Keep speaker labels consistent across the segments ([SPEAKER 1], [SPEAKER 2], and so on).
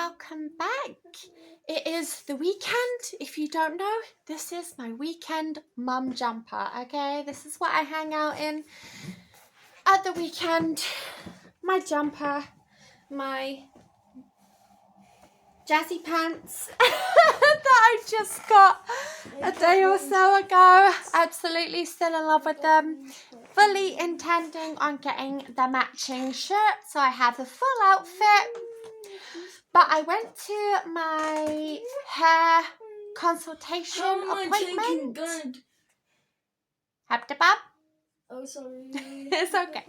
[SPEAKER 1] welcome back. It is the weekend. If you don't know, this is my weekend mum jumper, okay? This is what I hang out in at the weekend. My jumper, my jazzy pants that I just got a day or so ago. Absolutely still in love with them. Fully intending on getting the matching shirt, so I have the full outfit. But I went to my hair consultation appointment. Habdabab?
[SPEAKER 2] Oh, sorry.
[SPEAKER 1] It's okay.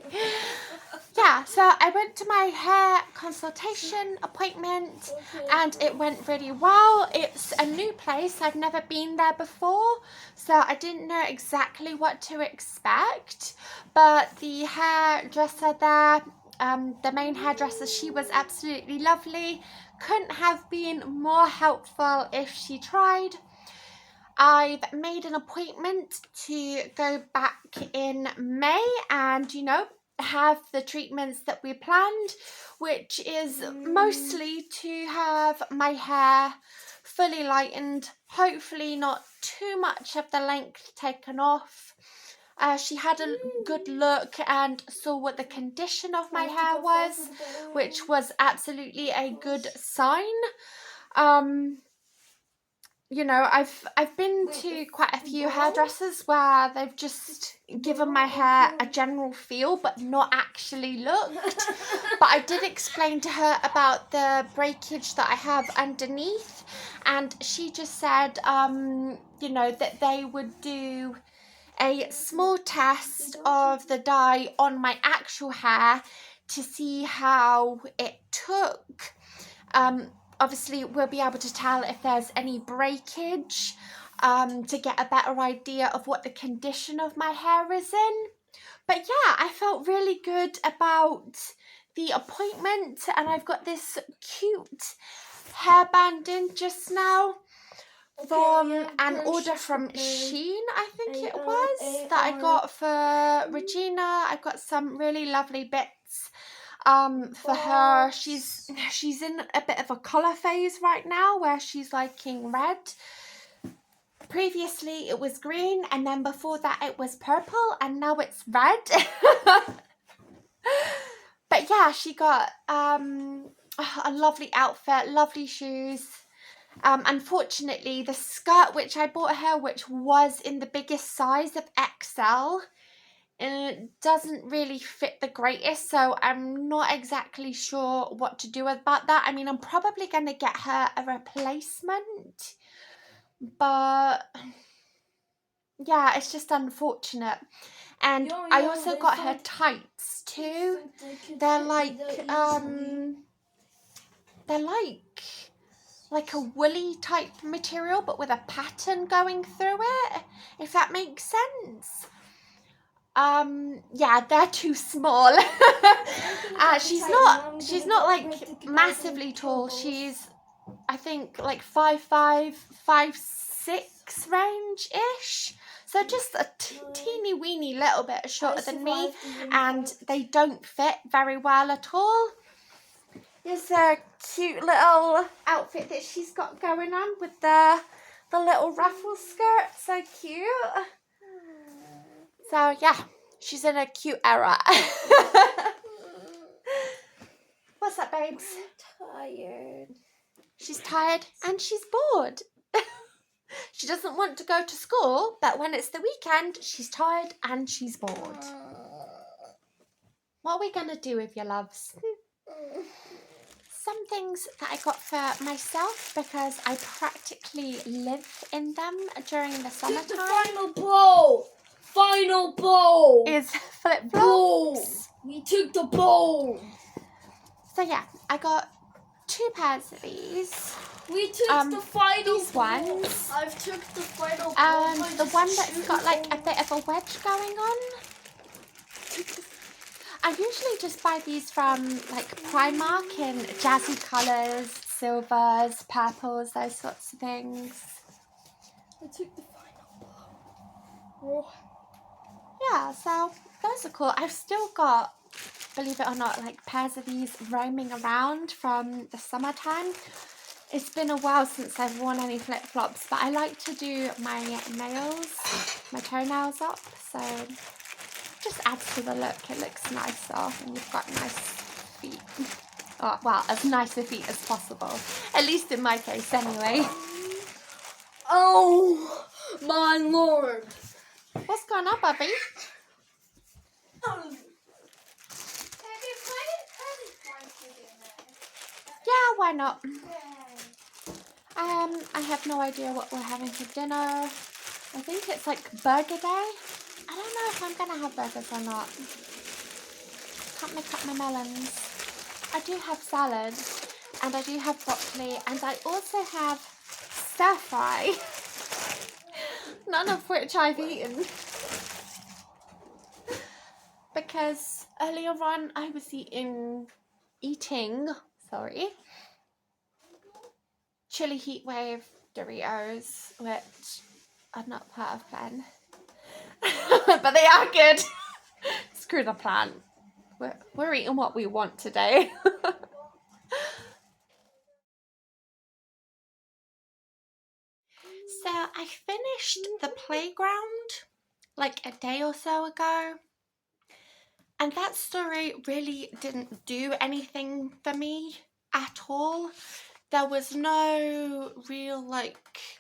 [SPEAKER 1] Yeah, so I went to my hair consultation appointment and it went really well. It's a new place. I've never been there before, so I didn't know exactly what to expect. But the hairdresser there, the main hairdresser, she was absolutely lovely. Couldn't have been more helpful if she tried. I've made an appointment to go back in May and, have the treatments that we planned, which is mostly to have my hair fully lightened, hopefully not too much of the length taken off. She had a good look and saw what the condition of my hair was, which was absolutely a good sign. I've been to quite a few hairdressers where they've just given my hair a general feel but not actually looked. But I did explain to her about the breakage that I have underneath, and she just said, that they would do a small test of the dye on my actual hair to see how it took. Obviously, we'll be able to tell if there's any breakage to get a better idea of what the condition of my hair is in. But yeah, I felt really good about the appointment, and I've got this cute hairband in just now from an order from Shein, I think it was, that I got for Regina. I got some really lovely bits for her. She's in a bit of a colour phase right now where she's liking red. Previously it was green, and then before that it was purple, and now it's red. But yeah, she got a lovely outfit, lovely shoes. Unfortunately, the skirt which I bought her, which was in the biggest size of XL, it doesn't really fit the greatest, so I'm not exactly sure what to do about that. I mean, I'm probably going to get her a replacement, but yeah, it's just unfortunate. And I also got her tights too. They're like a woolly type material, but with a pattern going through it, if that makes sense. Yeah, they're too small. She's not like massively tall. She's, I think, like 5'5", 5'6" range-ish. So just a teeny weeny little bit shorter than me, and they don't fit very well at all. Here's a cute little outfit that she's got going on with the little ruffle skirt. So cute. So yeah, she's in a cute era. What's up, babes?
[SPEAKER 2] I'm tired.
[SPEAKER 1] She's tired and she's bored. She doesn't want to go to school, but when it's the weekend, she's tired and she's bored. What are we going to do with your loves? Some things that I got for myself because I practically live in them during the summertime.
[SPEAKER 2] The final bowl
[SPEAKER 1] Is flip-flops.
[SPEAKER 2] We took the bowl.
[SPEAKER 1] So yeah, I got 2 pairs of these.
[SPEAKER 2] We took the final
[SPEAKER 1] these ones.
[SPEAKER 2] I've took the final bowl.
[SPEAKER 1] And the one that's got like a bit of a wedge going on. I usually just buy these from like Primark in jazzy colours, silvers, purples, those sorts of things.
[SPEAKER 2] I took the final bowl.
[SPEAKER 1] Yeah, so those are cool. I've still got believe it or not, like pairs of these roaming around from the summertime. It's been a while since I've worn any flip-flops, but I like to do my nails, my toenails up, so just adds to the look. It looks nicer and you've got nice feet. Oh, well, as nice a feet as possible. At least in my case, anyway.
[SPEAKER 2] Oh, my lord.
[SPEAKER 1] What's going on, Bubby? Yeah, why not? I have no idea what we're having for dinner. I think it's like burger day. I don't know if I'm gonna have burgers or not. Can't make up my melons. I do have salad, and I do have broccoli, and I also have stir fry. None of which I've eaten. Because earlier on I was eating, chili heat wave Doritos, which are not part of plan. But they are good. Screw the plan. We're eating what we want today. So I finished the playground like a day or so ago. And that story really didn't do anything for me at all. There was no real like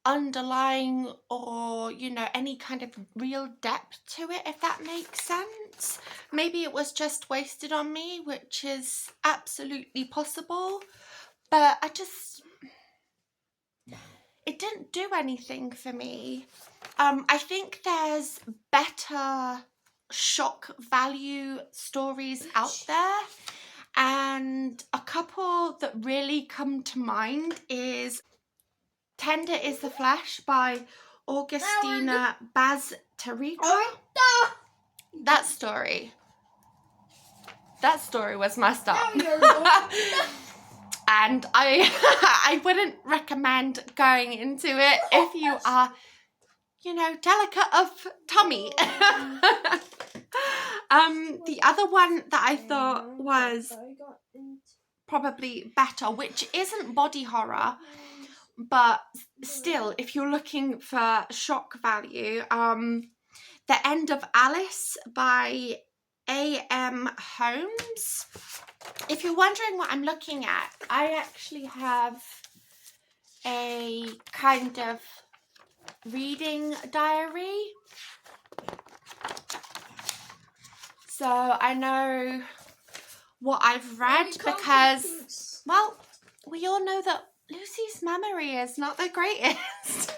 [SPEAKER 1] underlying or, you know, any kind of real depth to it, if that makes sense. Maybe it was just wasted on me, which is absolutely possible, but it didn't do anything for me. I think there's better shock value stories out there, and a couple that really come to mind is Tender is the Flesh by Augustina Bazterrica. That story was messed up. And I wouldn't recommend going into it if you are, you know, delicate of tummy. The other one that I thought was probably better, which isn't body horror, but still, if you're looking for shock value, The End of Alice by A.M. Holmes. If you're wondering what I'm looking at, I actually have a kind of reading diary. So I know what I've read because, well, we all know that Lucy's memory is not the greatest.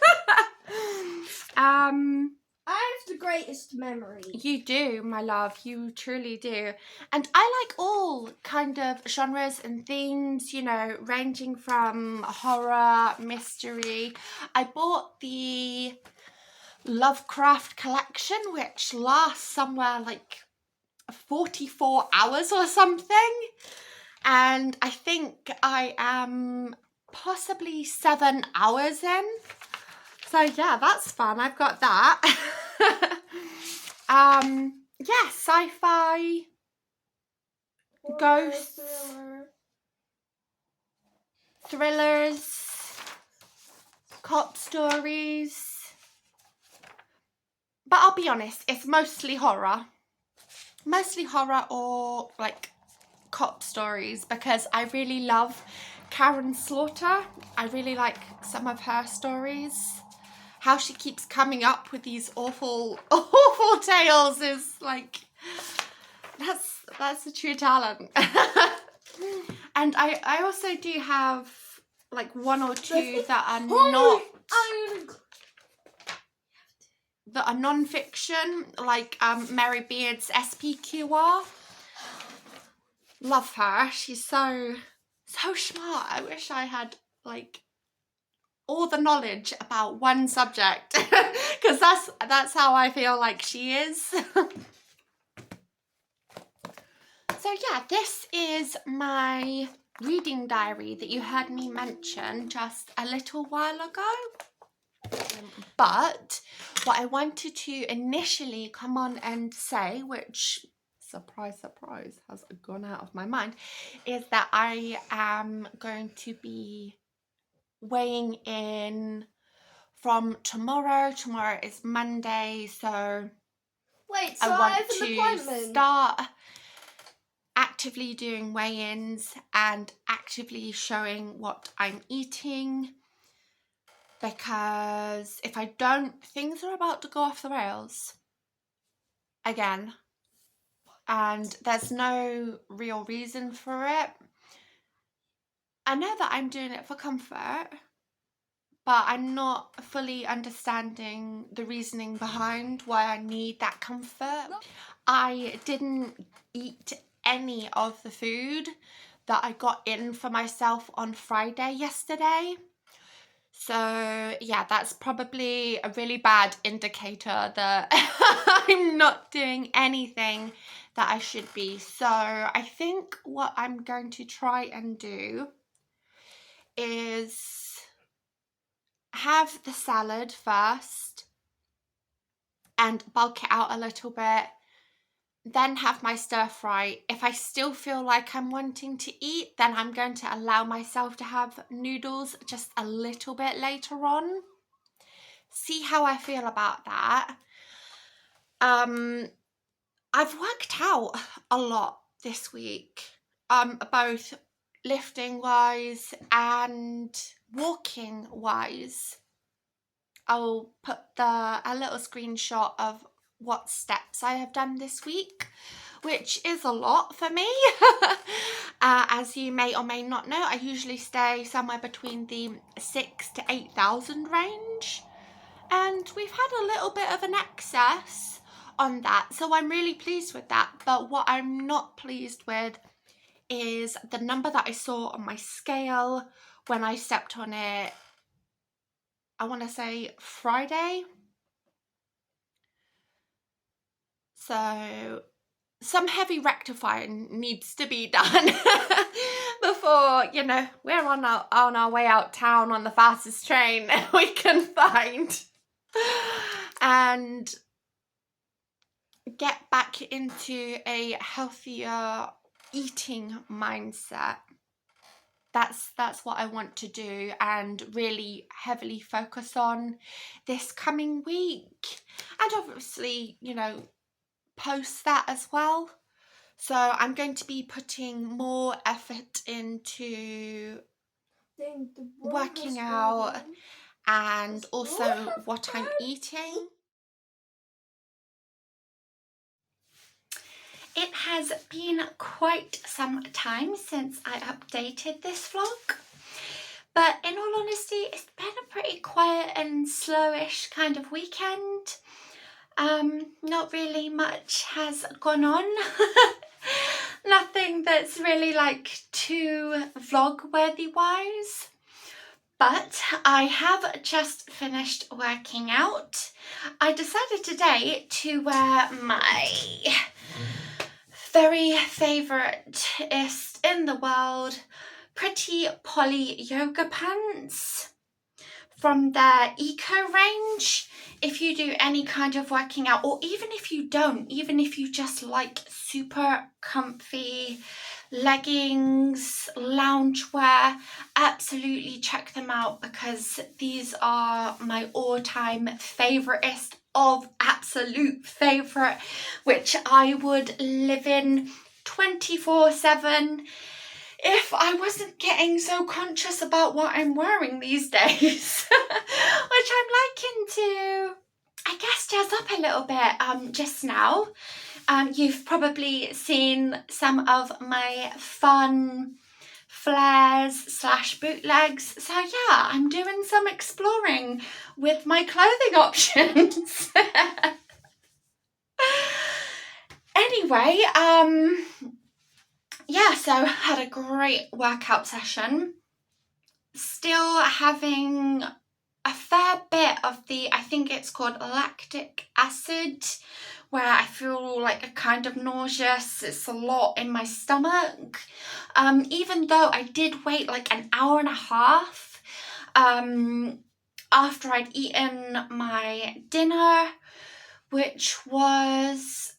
[SPEAKER 2] I have the greatest memory.
[SPEAKER 1] You do, my love, you truly do. And I like all kind of genres and themes, you know, ranging from horror, mystery. I bought the Lovecraft collection, which lasts somewhere like 44 hours or something. And I think I am possibly 7 hours in. So yeah, that's fun. I've got that. Yeah, sci-fi, ghosts, thrillers, cop stories. But I'll be honest, it's mostly horror. Mostly horror or like cop stories, because I really love Karen Slaughter. I really like some of her stories. How she keeps coming up with these awful tales is like, that's a true talent. And I also do have like one or two that are non-fiction, like Mary Beard's SPQR. Love her. She's so smart. I wish I had like all the knowledge about one subject, because that's how I feel like she is. So yeah, this is my reading diary that you heard me mention just a little while ago. But what I wanted to initially come on and say, which surprise, surprise, has gone out of my mind, is that I am going to be weighing in from tomorrow. Tomorrow is Monday, so
[SPEAKER 2] Wait, so
[SPEAKER 1] I
[SPEAKER 2] I
[SPEAKER 1] want
[SPEAKER 2] have an
[SPEAKER 1] to
[SPEAKER 2] appointment.
[SPEAKER 1] start actively doing weigh-ins and actively showing what I'm eating, because if I don't, things are about to go off the rails again, and there's no real reason for it. I know that I'm doing it for comfort, but I'm not fully understanding the reasoning behind why I need that comfort. I didn't eat any of the food that I got in for myself on Friday yesterday. So yeah, that's probably a really bad indicator that I'm not doing anything that I should be. So I think what I'm going to try and do is have the salad first and bulk it out a little bit, then have my stir fry. If I still feel like I'm wanting to eat, then I'm going to allow myself to have noodles just a little bit later on. See how I feel about that. I've worked out a lot this week, both lifting wise and walking wise. I'll put a little screenshot of what steps I have done this week, which is a lot for me. As you may or may not know, I usually stay somewhere between the 6,000 to 8,000 range, and we've had a little bit of an excess on that, so I'm really pleased with that. But what I'm not pleased with is the number that I saw on my scale when I stepped on it, I want to say Friday. So some heavy rectifying needs to be done before, you know, we're on our way out town on the fastest train we can find, and get back into a healthier eating mindset. That's what I want to do and really heavily focus on this coming week, and obviously, you know, post that as well. So I'm going to be putting more effort into working out and also what I'm eating. It has been quite some time since I updated this vlog, but in all honesty, it's been a pretty quiet and slowish kind of weekend. Not really much has gone on. Nothing that's really like too vlog worthy wise. But I have just finished working out. I decided today to wear my very favouriteest in the world, Pretty Polly yoga pants from their eco range. If you do any kind of working out, or even if you don't, even if you just like super comfy leggings, loungewear, absolutely check them out, because these are my all-time favouriteest of absolute favourite, which I would live in 24/7 if I wasn't getting so conscious about what I'm wearing these days. Which I'm liking to, I guess, jazz up a little bit just now. You've probably seen some of my fun flares / bootlegs. So yeah, I'm doing some exploring with my clothing options. Anyway, yeah, so had a great workout session. Still having a fair bit of the, I think it's called lactic acid, where I feel like a kind of nauseous. It's a lot in my stomach. Even though I did wait like an hour and a half after I'd eaten my dinner, which was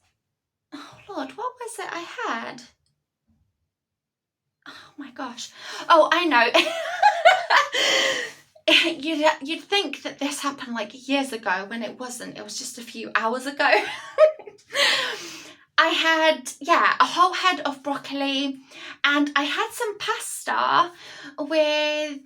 [SPEAKER 1] oh Lord, what was it I had? Oh my gosh. Oh, I know. You'd think that this happened like years ago when it wasn't. It was just a few hours ago. I had, yeah, a whole head of broccoli, and I had some pasta with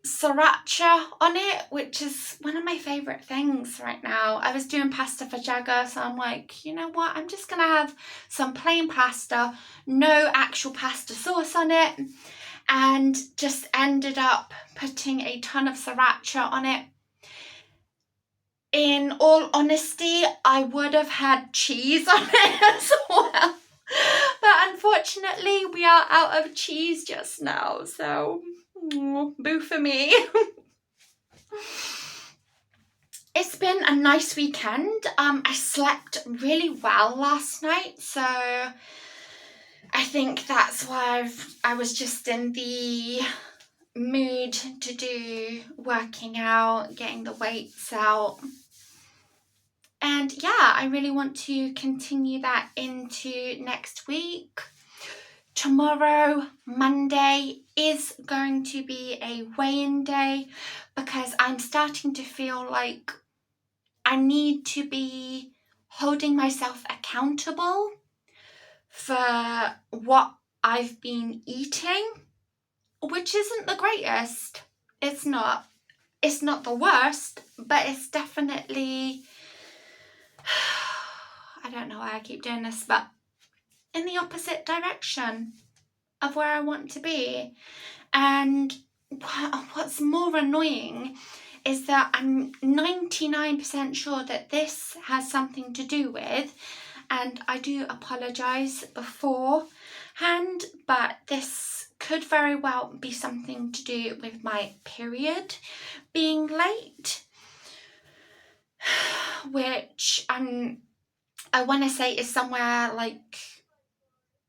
[SPEAKER 1] sriracha on it, which is one of my favourite things right now. I was doing pasta for Jagger, so I'm like, you know what, I'm just going to have some plain pasta, no actual pasta sauce on it, and just ended up putting a ton of sriracha on it. In all honesty, I would have had cheese on it as well. But unfortunately, we are out of cheese just now, so boo for me. It's been a nice weekend. I slept really well last night, so I think that's why I was just in the mood to do working out, getting the weights out. And yeah, I really want to continue that into next week. Tomorrow, Monday, is going to be a weigh-in day because I'm starting to feel like I need to be holding myself accountable for what I've been eating, which isn't the greatest. It's not the worst, but it's definitely, I don't know why I keep doing this, but in the opposite direction of where I want to be. And what's more annoying is that I'm 99% sure that this has something to do with, and I do apologise beforehand, but this could very well be something to do with my period being late, which I want to say is somewhere like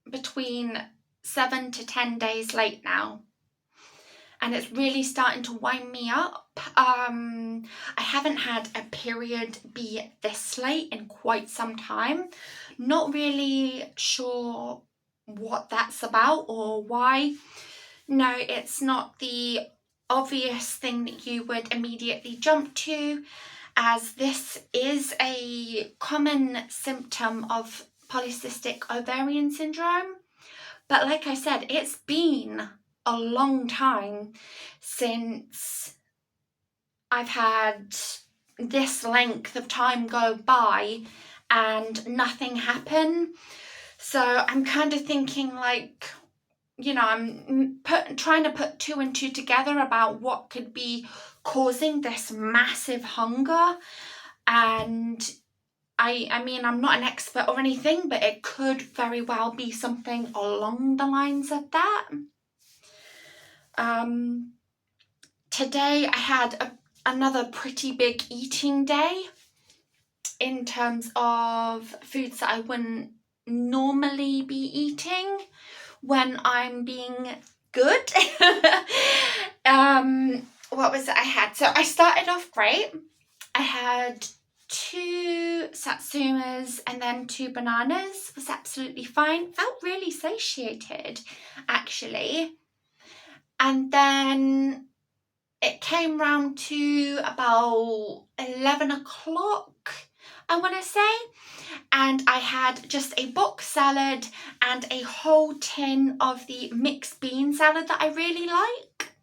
[SPEAKER 1] between 7 to 10 days late now, and it's really starting to wind me up. I haven't had a period be this late in quite some time. Not really sure what that's about or why. No, it's not the obvious thing that you would immediately jump to, as this is a common symptom of polycystic ovarian syndrome. But like I said, it's been a long time since I've had this length of time go by and nothing happen. So I'm kind of thinking, like, you know, I'm trying to put two and two together about what could be causing this massive hunger. And I mean, I'm not an expert or anything, but it could very well be something along the lines of that. Today I had another pretty big eating day in terms of foods that I wouldn't normally be eating when I'm being good. What was it I had? So I started off great. I had 2 satsumas and then 2 bananas. Was absolutely fine. Felt really satiated, actually. And then it came round to about 11 o'clock, I want to say, and I had just a box salad and a whole tin of the mixed bean salad that I really like.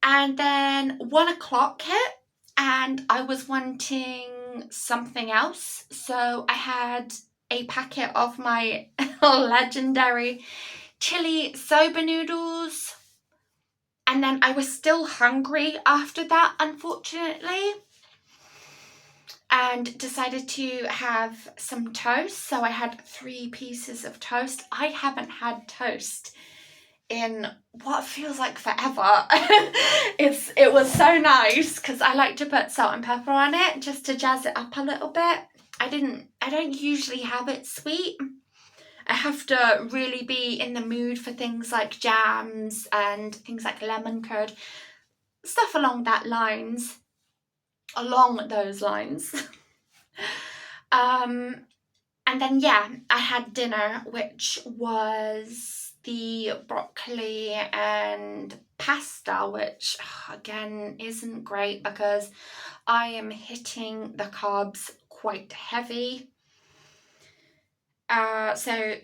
[SPEAKER 1] And then 1 o'clock hit and I was wanting something else, so I had a packet of my legendary chili soba noodles. And then I was still hungry after that, unfortunately, and decided to have some toast. So I had 3 pieces of toast. I haven't had toast in what feels like forever. It was so nice because I like to put salt and pepper on it just to jazz it up a little bit. I don't usually have it sweet. I have to really be in the mood for things like jams and things like lemon curd, stuff along those lines. And then, yeah, I had dinner, which was the broccoli and pasta, which again isn't great because I am hitting the carbs quite heavy. So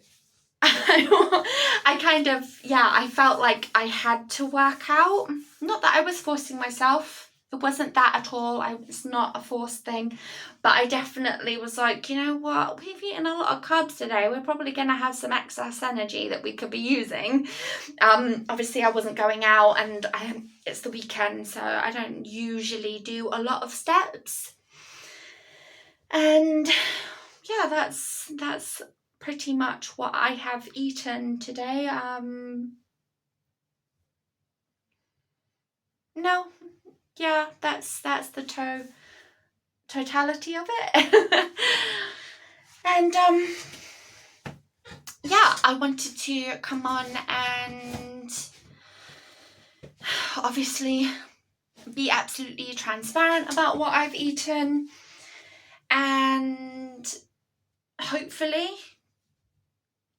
[SPEAKER 1] I kind of, yeah, I felt like I had to work out. Not that I was forcing myself. It wasn't that at all. It's not a forced thing. But I definitely was like, you know what? We've eaten a lot of carbs today. We're probably going to have some excess energy that we could be using. Obviously, I wasn't going out and it's the weekend, so I don't usually do a lot of steps. And yeah, that's pretty much what I have eaten today. No, yeah, that's the totality of it. And yeah, I wanted to come on and obviously be absolutely transparent about what I've eaten, and hopefully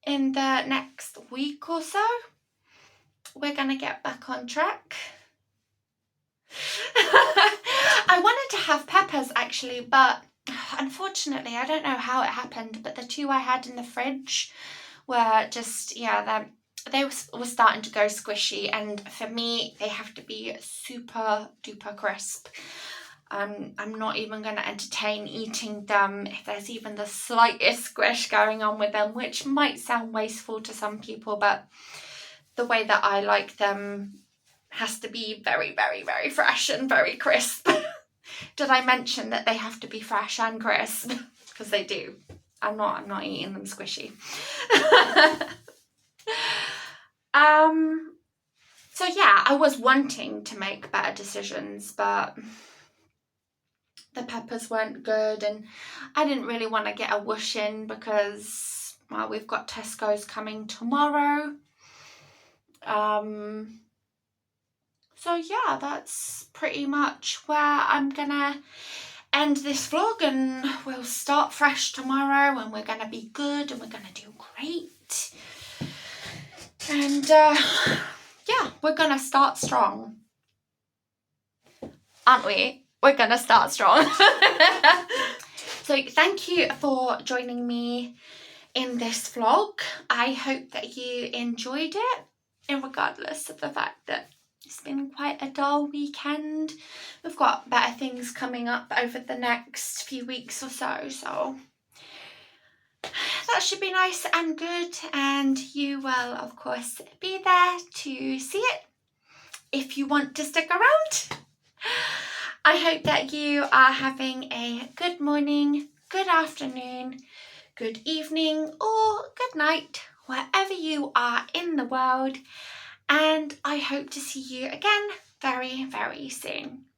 [SPEAKER 1] in the next week or so we're gonna get back on track. I wanted to have peppers actually, but unfortunately I don't know how it happened, but the two I had in the fridge were just, yeah, they were starting to go squishy, and for me they have to be super duper crisp. I'm not even going to entertain eating them if there's even the slightest squish going on with them, which might sound wasteful to some people, but the way that I like them has to be very, very, very fresh and very crisp. Did I mention that they have to be fresh and crisp? Because they do. I'm not eating them squishy. So yeah, I was wanting to make better decisions, but the peppers weren't good, and I didn't really want to get a whoosh in because, well, we've got Tesco's coming tomorrow. So yeah, that's pretty much where I'm gonna end this vlog, and we'll start fresh tomorrow, and we're gonna be good, and we're gonna do great. And yeah, we're gonna start strong, aren't we? We're gonna start strong. So thank you for joining me in this vlog. I hope that you enjoyed it, regardless of the fact that it's been quite a dull weekend. We've got better things coming up over the next few weeks or so that should be nice and good, and you will of course be there to see it if you want to stick around. I hope that you are having a good morning, good afternoon, good evening, or good night, wherever you are in the world, and I hope to see you again very, very soon.